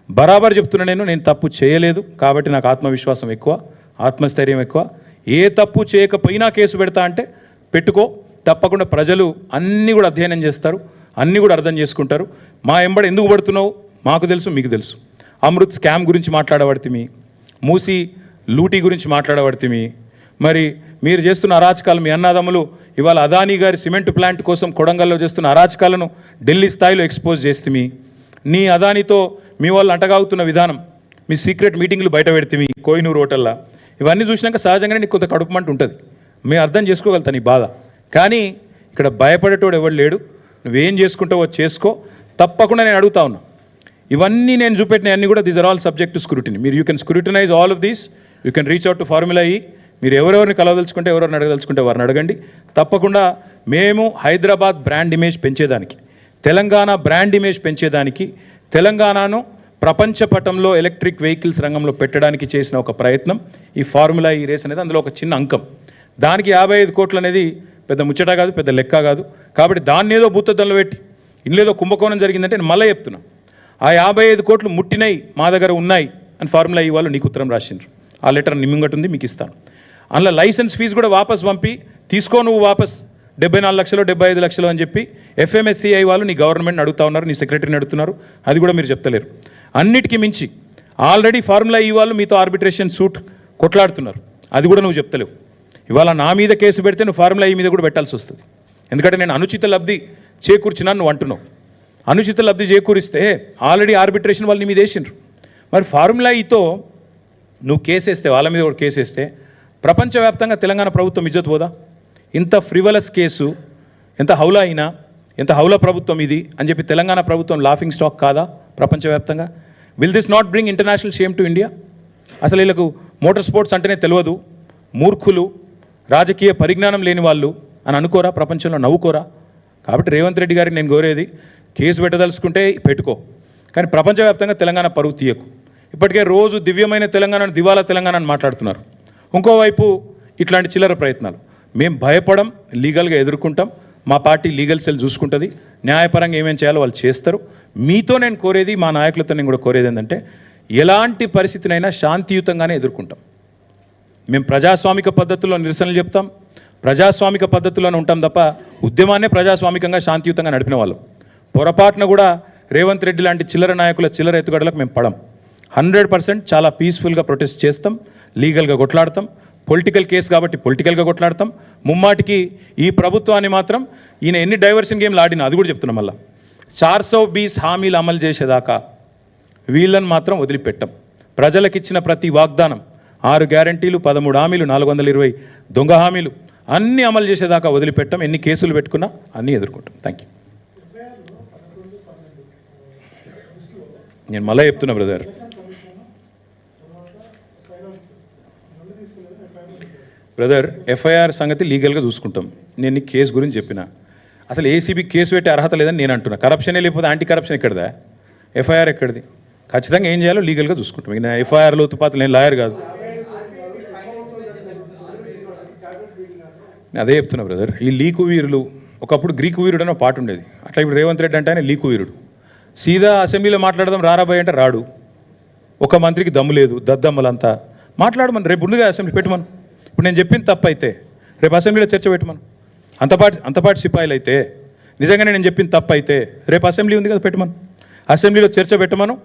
బరాబర్ చెప్తున్నా, నేను తప్పు చేయలేదు కాబట్టి నాకు ఆత్మవిశ్వాసం ఎక్కువ, ఆత్మస్థైర్యం ఎక్కువ. ఏ తప్పు చేయకపోయినా కేసు పెడతా అంటే పెట్టుకో, తప్పకుండా ప్రజలు అన్నీ కూడా అధ్యయనం చేస్తారు, అన్నీ కూడా అర్థం చేసుకుంటారు. మా ఎంబడి ఎందుకు పడుతున్నావు మాకు తెలుసు, మీకు తెలుసు. అమృత్ స్కామ్ గురించి మాట్లాడబడితిమి, మూసి లూటీ గురించి మాట్లాడబడితిమి. మరి మీరు చేస్తున్న అరాచకాలు, మీ అన్నదమ్ములు ఇవాళ అదానీ గారి సిమెంట్ ప్లాంట్ కోసం కొడంగల్లో చేస్తున్న అరాచకాలను ఢిల్లీ స్థాయిలో ఎక్స్పోజ్ చేస్తుమి. నీ అదానీతో మీ వాళ్ళు అంటగాగుతున్న విధానం, మీ సీక్రెట్ మీటింగ్లు బయట పెడితిమి కోహినూరు హోటల్లో. ఇవన్నీ చూసినాక సహజంగానే నీకు కొంత కడుపుమంట ఉంటుంది, మేము అర్థం చేసుకోగలుగుతాను నీ బాధ. కానీ ఇక్కడ భయపడేటోడు ఎవడు లేడు. నువ్వేం చేసుకుంటావో చేసుకో, తప్పకుండా నేను అడుగుతా ఉన్నా. ఇవన్నీ నేను చూపెట్టిన అన్నీ కూడా these are all subject to scrutiny. మీరు you can scrutinize all of these, you can reach out to formula E. మీరు ఎవరెవరిని కలవదలుచుకుంటే, ఎవరెవరిని అడగదలుచుకుంటే వారిని అడగండి. తప్పకుండా మేము హైదరాబాద్ బ్రాండ్ ఇమేజ్ పెంచేదానికి, తెలంగాణ బ్రాండ్ ఇమేజ్ పెంచేదానికి, తెలంగాణను ప్రపంచ పటంలో ఎలక్ట్రిక్ వెహికల్స్ రంగంలో పెట్టడానికి చేసిన ఒక ప్రయత్నం ఈ ఫార్ములా ఈ రేస్ అనేది అందులో ఒక చిన్న అంకం. దానికి 55 కోట్లు అనేది పెద్ద ముచ్చట కాదు, పెద్ద లెక్క కాదు. కాబట్టి దాన్ని ఏదో భూతద్దంలో పెట్టి ఇందులో కుంభకోణం జరిగిందంటే నేను మళ్ళీ చెప్తున్నా, ఆ 55 కోట్లు ముట్టినాయి, మా దగ్గర ఉన్నాయి అని ఫార్ములా ఈ వాళ్ళు నీకు ఉత్తరం రాసిండ్రు. ఆ లెటర్ నిమ్మింగట్ ఉంది, మీకు ఇస్తాను. అందులో లైసెన్స్ ఫీజు కూడా వాపస్ పంపి తీసుకో, నువ్వు వాపస్ 74 లక్షలు 75 లక్షలు అని చెప్పి FMSCI వాళ్ళు నీ గవర్నమెంట్ని అడుగుతా ఉన్నారు, నీ సెక్రటరీని అడుగుతున్నారు. అది కూడా మీరు చెప్తలేరు. అన్నిటికీ మించి ఆల్రెడీ ఫార్ములా ఈ వాళ్ళు మీతో ఆర్బిట్రేషన్ సూట్ కొట్లాడుతున్నారు, అది కూడా నువ్వు చెప్తలేవు. ఇవాళ నా మీద కేసు పెడితే నువ్వు ఫార్ములా ఈ మీద కూడా పెట్టాల్సి వస్తుంది. ఎందుకంటే నేను అనుచిత లబ్ధి చేకూర్చినా నువ్వు అంటున్నావు. అనుచిత లబ్ధి చేకూరిస్తే ఆల్రెడీ ఆర్బిట్రేషన్ వాళ్ళు నీ మీద వేసిండ్రు. మరి ఫార్ములా ఈతో నువ్వు కేసేస్తే, వాళ్ళ మీద కూడా కేసేస్తే ప్రపంచవ్యాప్తంగా తెలంగాణ ప్రభుత్వం ఇజ్జత్ పోదా? ఇంత ఫ్రివలస్ కేసు, ఎంత హౌలా అయినా, ఎంత హౌలా ప్రభుత్వం ఇది అని చెప్పి తెలంగాణ ప్రభుత్వం లాఫింగ్ స్టాక్ కాదా ప్రపంచవ్యాప్తంగా? Will this not bring international shame to India? అసలు వీళ్ళకు మోటార్ స్పోర్ట్స్ అంటేనే తెలియదు, మూర్ఖులు, రాజకీయ పరిజ్ఞానం లేని వాళ్ళు అని అనుకోరా? ప్రపంచంలో నవ్వుకోరా? కాబట్టి రేవంత్ రెడ్డి గారికి నేను కోరేది, కేసు పెట్టదలుచుకుంటే పెట్టుకో, కానీ ప్రపంచవ్యాప్తంగా తెలంగాణ పరువు తీయకు. ఇప్పటికే రోజు దివ్యమైన తెలంగాణను, దివాలా తెలంగాణ అని మాట్లాడుతున్నారు. ఇంకోవైపు ఇట్లాంటి చిల్లర ప్రయత్నాలు. మేము భయపడం, లీగల్గా ఎదుర్కొంటాం. మా పార్టీ లీగల్ సెల్ చూసుకుంటుంది, న్యాయపరంగా ఏమేమి చేయాలో వాళ్ళు చేస్తారు. మీతో నేను కోరేది, మా నాయకులతో నేను కూడా కోరేది ఏంటంటే, ఎలాంటి పరిస్థితినైనా శాంతియుతంగానే ఎదుర్కొంటాం. మేము ప్రజాస్వామిక పద్ధతుల్లో నిరసనలు చెప్తాం, ప్రజాస్వామిక పద్ధతుల్లోనే ఉంటాం తప్ప ఉద్యమాన్నే ప్రజాస్వామికంగా శాంతియుతంగా నడిపిన వాళ్ళం. పొరపాటున కూడా రేవంత్ రెడ్డి లాంటి చిల్లర నాయకుల చిల్లర ఎత్తుగడలకు మేము పడం. 100% చాలా పీస్ఫుల్గా ప్రొటెస్ట్ చేస్తాం, లీగల్గా కొట్లాడతాం. పొలిటికల్ కేసు కాబట్టి పొలిటికల్గా కొట్లాడతాం. ముమ్మాటికి ఈ ప్రభుత్వాన్ని మాత్రం ఈయన ఎన్ని డైవర్షన్ గేమ్లు ఆడినా, అది కూడా చెప్తున్నాం, మళ్ళీ 420 హామీలు అమలు చేసేదాకా వీళ్ళని మాత్రం వదిలిపెట్టాం. ప్రజలకిచ్చిన ప్రతి వాగ్దానం, 6 గ్యారంటీలు, 13 హామీలు, 420 దొంగ హామీలు అన్నీ అమలు చేసేదాకా వదిలిపెట్టాం. ఎన్ని కేసులు పెట్టుకున్నా అన్నీ ఎదుర్కొంటాం. Thank you. నేను మళ్ళీ చెప్తున్నా బ్రదర్, ఎఫ్ఐఆర్ సంగతి లీగల్గా చూసుకుంటాం. నేను నీ కేసు గురించి చెప్పిన, అసలు ACB కేసు పెట్టే అర్హత లేదని నేను అంటున్నా. కరప్షనే లేకపోతే యాంటీ కరప్షన్ ఎక్కడదా? ఎఫ్ఐఆర్ ఎక్కడిది? ఖచ్చితంగా ఏం చేయాలో లీగల్గా చూసుకుంటాం. ఇక ఎఫ్ఐఆర్లో తుపాతులు నేను లాయర్ కాదు. నేను అదే చెప్తున్నా బ్రదర్. ఈ లీకు వీరులు, ఒకప్పుడు గ్రీకు వీరుడు అని ఒక పాట ఉండేది, అట్లా ఇప్పుడు రేవంత్ రెడ్డి అంటే ఆయన లీకు వీరుడు. సీదా అసెంబ్లీలో మాట్లాడదాం రారాబాయ్ అంటే రాడు. ఒక మంత్రికి దమ్ము లేదు, దద్దమ్మలంతా మాట్లాడమని. రేపు ముందుగా అసెంబ్లీ పెట్టమను. ఇప్పుడు నేను చెప్పింది తప్పు అయితే రేపు అసెంబ్లీలో చర్చ పెట్టమను. అంతపాటి సిపాయిలు అయితే నిజంగానే నేను చెప్పింది తప్పు అయితే రేపు అసెంబ్లీ ఉంది కదా పెట్టమను. అసెంబ్లీలో చర్చ పెట్టమను.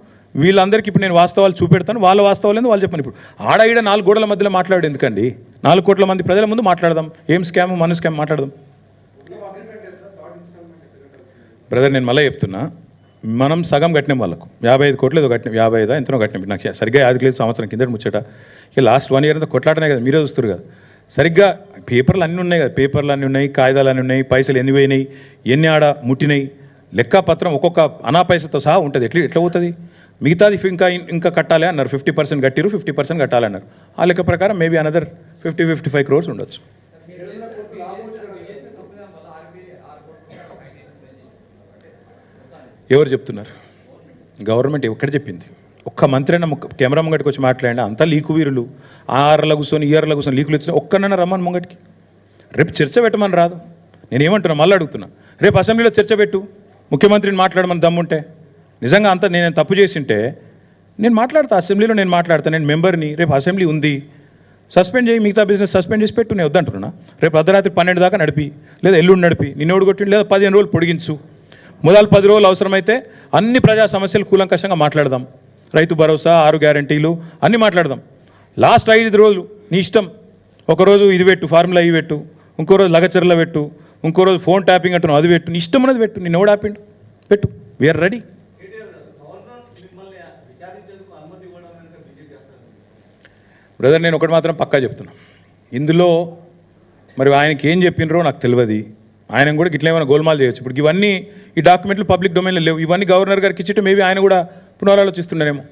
వీళ్ళందరికీ ఇప్పుడు నేను వాస్తవాలు చూపెడతాను, వాళ్ళ వాస్తవాలు ఏందో వాళ్ళు చెప్పను. ఇప్పుడు ఆడ 4 గోడల మధ్యలో మాట్లాడు ఎందుకండి? 4 కోట్ల మంది ప్రజల ముందు మాట్లాడదాం. ఏం స్కామ్ మన స్కామ్ మాట్లాడదాం. బ్రదర్ నేను మళ్ళీ చెప్తున్నా, మనం సగం కట్టినాం వాళ్ళకు 55 కోట్లు ఏదో కట్టినాం, 55 ఎంతనో కట్టినాం. నాకు సరిగ్గా యాదికి లేదు, సంవత్సరం కిందటి ముచ్చట. ఇక లాస్ట్ 1 ఇయర్ అంతా కొట్లాటనే కదా, మీరే చూస్తారు కదా. సరిగ్గా పేపర్లు అన్నీ ఉన్నాయి కదా, పేపర్లు అన్నీ ఉన్నాయి, కాగితాలు అన్నీ ఉన్నాయి, పైసలు ఎన్ని పోయినాయి, ఎన్ని ఆడ ముట్టినాయి, లెక్కపత్రం ఒక్కొక్క అనా పైసతో సహా ఉంటుంది. ఎట్లా పోతుంది? మిగతాది ఇంకా కట్టాలి అన్నారు. 50% కట్టిరు, 50% కట్టాలి అన్నారు. ఆ లెక్క ప్రకారం మేబీ అనదర్ 50-55 crores ఉండొచ్చు. ఎవరు చెప్తున్నారు? గవర్నమెంట్ ఎక్కడ చెప్పింది? ఒక్క మంత్రి అయినా కెమెరా ముంగటికి వచ్చి మాట్లాడినా అంతా లీకు వీరులు. ఆర్ల కూర్చొని ఈఆర్ల కూర్చొని లీకులు వచ్చినా ఒక్కనన్నా రమ్మని ముంగటికి. రేపు చర్చ పెట్టమని రాదు. నేనేమంటున్నా మళ్ళీ అడుగుతున్నా, రేపు అసెంబ్లీలో చర్చ పెట్టు, ముఖ్యమంత్రిని మాట్లాడమని దమ్ముంటే. నిజంగా అంతా నేను తప్పు చేసింటే నేను మాట్లాడతా, అసెంబ్లీలో నేను మాట్లాడతా. నేను మెంబర్ని, రేపు అసెంబ్లీ ఉంది, సస్పెండ్ చేయి, మిగతా బిజినెస్ సస్పెండ్ చేసి పెట్టు. నేను వద్దంటున్నా. రేపు అర్ధరాత్రి 12 దాకా నడిపి, లేదా ఎల్లుండి నడిపి, నిన్నోడు కొట్టి, లేదా 15 రోజులు పొడిగించు. మొదలు 10 రోజులు అవసరమైతే అన్ని ప్రజా సమస్యలు కూలంకషంగా మాట్లాడదాం. రైతు భరోసా, 6 గ్యారంటీలు అన్నీ మాట్లాడదాం. లాస్ట్ 5 రోజులు నీ ఇష్టం. ఒకరోజు ఇది పెట్టు, ఫార్ములా ఇవి పెట్టు, ఇంకో రోజు లగచర్ల పెట్టు, ఇంకో రోజు ఫోన్ ట్యాపింగ్ అంటున్నావు అది పెట్టు, నీ ఇష్టం అనేది పెట్టు. నిన్ను ఎవడు ఆపిండు? పెట్టు, వీఆర్ రెడీ. బ్రదర్ నేను ఒకటి మాత్రం పక్కా చెప్తున్నా, ఇందులో మరి ఆయనకి ఏం చెప్పినరో నాకు తెలియదు. ఆయన కూడా ఇట్లా ఏమైనా గోల్మాల్ చేయొచ్చు. ఇప్పుడు ఇవన్నీ ఈ డాక్యుమెంట్లు పబ్లిక్ డొమైన్లో లేవు. ఇవన్నీ గవర్నర్ గారికి ఇచ్చితే మేబీ ఆయన కూడా పునరాలోచిస్తున్నారేమో,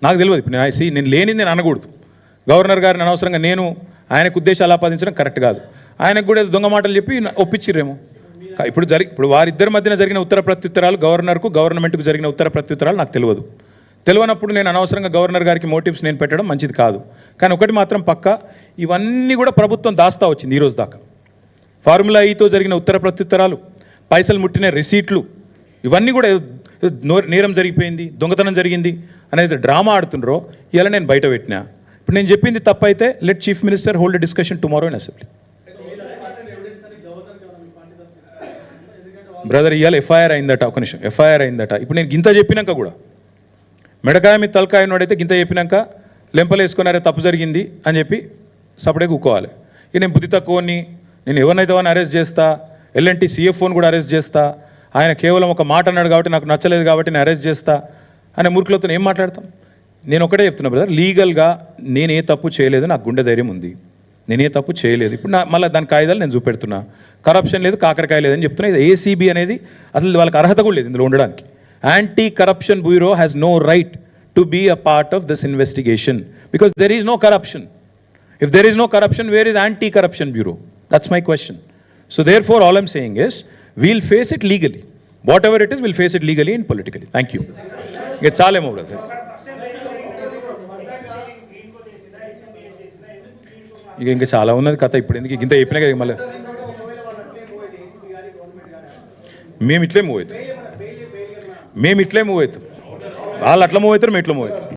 నాకు తెలియదు. ఇప్పుడు నేను లేనిది నేను అనకూడదు. గవర్నర్ గారిని అనవసరంగా నేను ఆయనకు ఉద్దేశాలు ఆపాదించడం కరెక్ట్ కాదు. ఆయనకు కూడా దొంగ మాటలు చెప్పి ఒప్పించిర్రేమో. ఇప్పుడు వారిద్దరి మధ్యన జరిగిన ఉత్తర ప్రత్యుత్తరాలు, గవర్నర్కు గవర్నమెంట్కు జరిగిన ఉత్తర ప్రత్యుత్తరాలు నాకు తెలియనప్పుడు నేను అనవసరంగా గవర్నర్ గారికి మోటివ్స్ నేను పెట్టడం మంచిది కాదు. కానీ ఒకటి మాత్రం పక్కా, ఇవన్నీ కూడా ప్రభుత్వం దాస్తా వచ్చింది ఈరోజు దాకా. ఫార్ములా ఈతో జరిగిన ఉత్తర ప్రత్యుత్తరాలు, పైసలు ముట్టిన రిసీట్లు, ఇవన్నీ కూడా నేరం జరిగిపోయింది, దొంగతనం జరిగింది అనేది డ్రామా ఆడుతుండ్రో ఇలా నేను బయట పెట్టినా. ఇప్పుడు నేను చెప్పింది తప్పైతే let chief minister hold a discussion tomorrow in assembly. Brother ఇవాళ ఎఫ్ఐఆర్ అయిందట, ఒక నిమిషం, ఎఫ్ఐఆర్ అయిందట. ఇప్పుడు నేను గింత చెప్పినాక కూడా మెడకాయ మీద తలకాయ ఉన్నోడైతే గింత చెప్పినాక లెంపలు వేసుకున్నారే తప్పు జరిగింది అని చెప్పి సపడే కూకోవాలి. ఇక నేను బుద్ధి తక్కువని, నేను ఎవరినైతే వాడిని అరెస్ట్ చేస్తా, ఎల్ఎన్టీ CFOని కూడా అరెస్ట్ చేస్తా, ఆయన కేవలం ఒక మాట అన్నాడు కాబట్టి నాకు నచ్చలేదు కాబట్టి నేను అరెస్ట్ చేస్తా అనే మూర్ఖులతో ఏం మాట్లాడతాం? నేను ఒకటే చెప్తున్నా బ్రదర్, లీగల్గా నేనే తప్పు చేయలేదు, నాకు గుండె ధైర్యం ఉంది, నేనే తప్పు చేయలేదు. ఇప్పుడు మళ్ళీ దాని కాగితాలు నేను చూపెడుతున్నా. కరప్షన్ లేదు, కాకరకాయ లేదని చెప్తున్నా. ఇది ACB అనేది అసలు వాళ్ళకి అర్హత కూడా లేదు ఇందులో ఉండడానికి. Anti corruption bureau has no right to be a part of this investigation because there is no corruption. If there is no corruption, where is anti-corruption bureau? That's my question. So therefore, all I'm saying is, we'll face it legally. Whatever it is, we'll face it legally and politically. Thank you. It's all I'm over there. ఇంకా చాలా ఉన్నది కథ. ఇప్పుడు ఎందుకు ఇంత చెప్పినా కదా మళ్ళీ మేము ఇట్లే మూవ్ అవుతాం. వాళ్ళు అట్లా మూవ్ అవుతారు, మేము ఇట్లా మూవ్ అవుతాం.